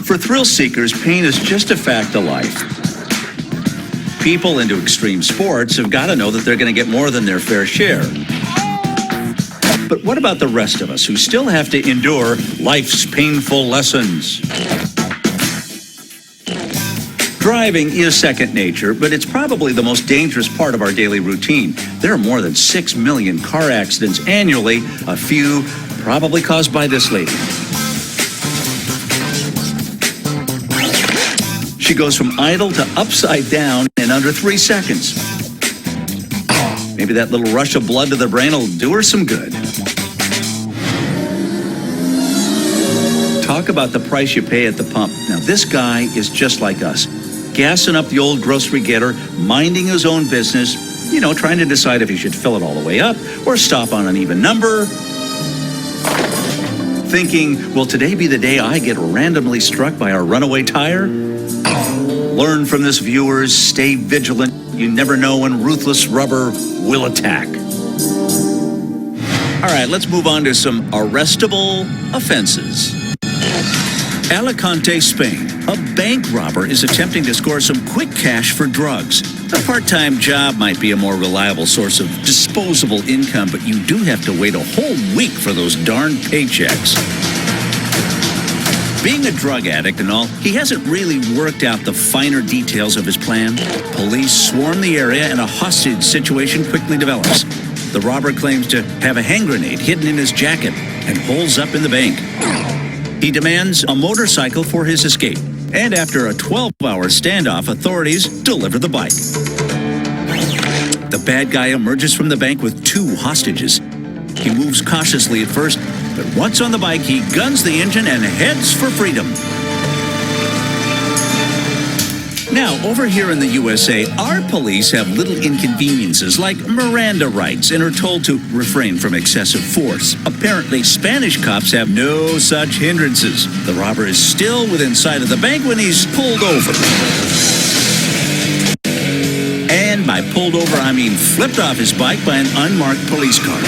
For thrill seekers, pain is just a fact of life. People into extreme sports have got to know that they're going to get more than their fair share. But what about the rest of us who still have to endure life's painful lessons? Driving is second nature, but it's probably the most dangerous part of our daily routine. There are more than 6 million car accidents annually, a few probably caused by this lady. She goes from idle to upside down in under 3 seconds. Maybe that little rush of blood to the brain will do her some good. Talk about the price you pay at the pump. Now, this guy is just like us, gassing up the old grocery getter, minding his own business, trying to decide if he should fill it all the way up or stop on an even number. Thinking, will today be the day I get randomly struck by a runaway tire? Learn from this, viewers. Stay vigilant. You never know when ruthless rubber will attack. All right, let's move on to some arrestable offenses. Alicante, Spain. A bank robber is attempting to score some quick cash for drugs. A part-time job might be a more reliable source of disposable income, but you do have to wait a whole week for those darn paychecks. Being a drug addict and all, he hasn't really worked out the finer details of his plan. Police swarm the area and a hostage situation quickly develops. The robber claims to have a hand grenade hidden in his jacket and holes up in the bank. He demands a motorcycle for his escape. And after a 12-hour standoff, authorities deliver the bike. The bad guy emerges from the bank with 2 hostages. He moves cautiously at first, but once on the bike, he guns the engine and heads for freedom. Now, over here in the USA, our police have little inconveniences like Miranda rights and are told to refrain from excessive force. Apparently, Spanish cops have no such hindrances. The robber is still within sight of the bank when he's pulled over. And by pulled over, I mean flipped off his bike by an unmarked police car.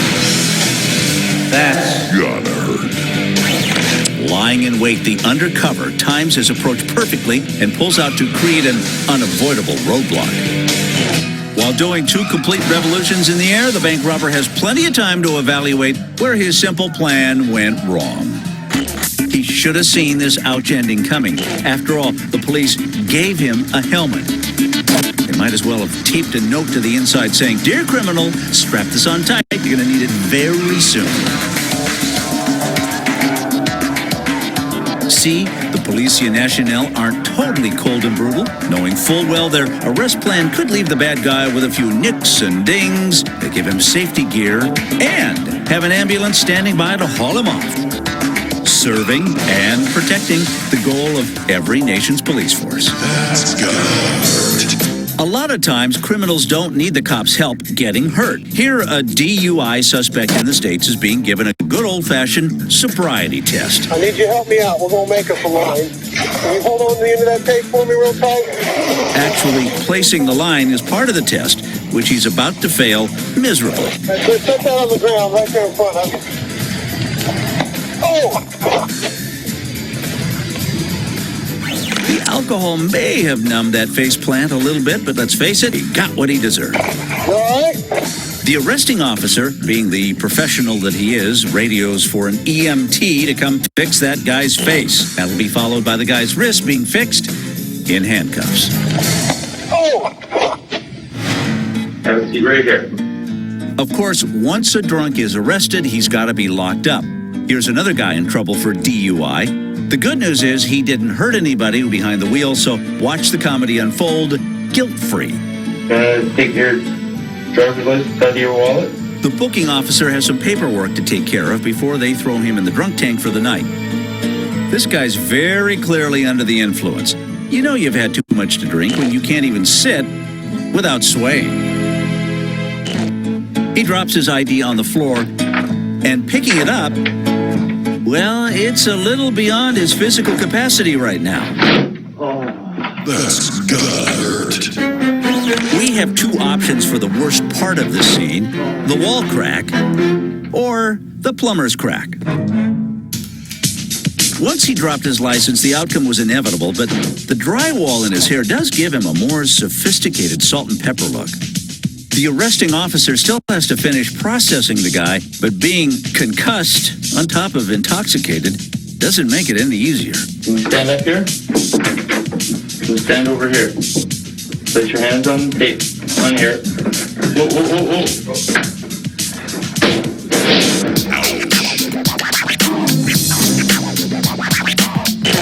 That's gotta hurt. Lying in wait, the undercover times his approach perfectly and pulls out to create an unavoidable roadblock. While doing 2 complete revolutions in the air, the bank robber has plenty of time to evaluate where his simple plan went wrong. He should have seen this ouch ending coming. After all, the police gave him a helmet. They might as well have taped a note to the inside saying, "Dear criminal, strap this on tight. You're going to need it very soon." See, the Policia Nacional aren't totally cold and brutal, knowing full well their arrest plan could leave the bad guy with a few nicks and dings. They give him safety gear and have an ambulance standing by to haul him off. Serving and protecting the goal of every nation's police force. That's good. A lot of times, criminals don't need the cops' help getting hurt. Here, a DUI suspect in the States is being given a good old-fashioned sobriety test. I need you to help me out. We're going to make us a line. Can you hold on to the end of that tape for me real tight? Actually, placing the line is part of the test, which he's about to fail miserably. Set that on the ground right there in front of you. Oh! The alcohol may have numbed that faceplant a little bit, but let's face it, he got what he deserved. You all right? The arresting officer, being the professional that he is, radios for an EMT to come fix that guy's face. That'll be followed by the guy's wrist being fixed in handcuffs. Oh! Have a seat right here. Of course, once a drunk is arrested, he's got to be locked up. Here's another guy in trouble for DUI. The good news is he didn't hurt anybody behind the wheel, so watch the comedy unfold guilt-free. Take your driver's license out of your wallet. The booking officer has some paperwork to take care of before they throw him in the drunk tank for the night. This guy's very clearly under the influence. You know you've had too much to drink when you can't even sit without swaying. He drops his ID on the floor, and picking it up, well, it's a little beyond his physical capacity right now. Oh, that's gotta hurt. We have 2 options for the worst part of the scene: the wall crack or the plumber's crack. Once he dropped his license, the outcome was inevitable, but the drywall in his hair does give him a more sophisticated salt and pepper look. The arresting officer still has to finish processing the guy, but being concussed on top of intoxicated doesn't make it any easier. Can you stand up here? Can you stand over here? Place your hands on the tape. On here. Whoa, whoa, whoa, whoa.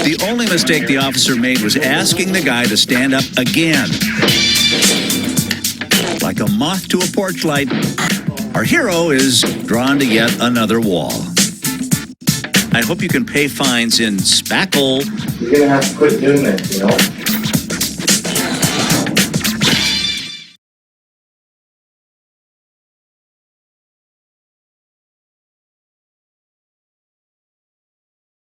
The only mistake the officer made was asking the guy to stand up again. Like a moth to a porch light, our hero is drawn to yet another wall. I hope you can pay fines in spackle. You're gonna have to quit doing this, you know?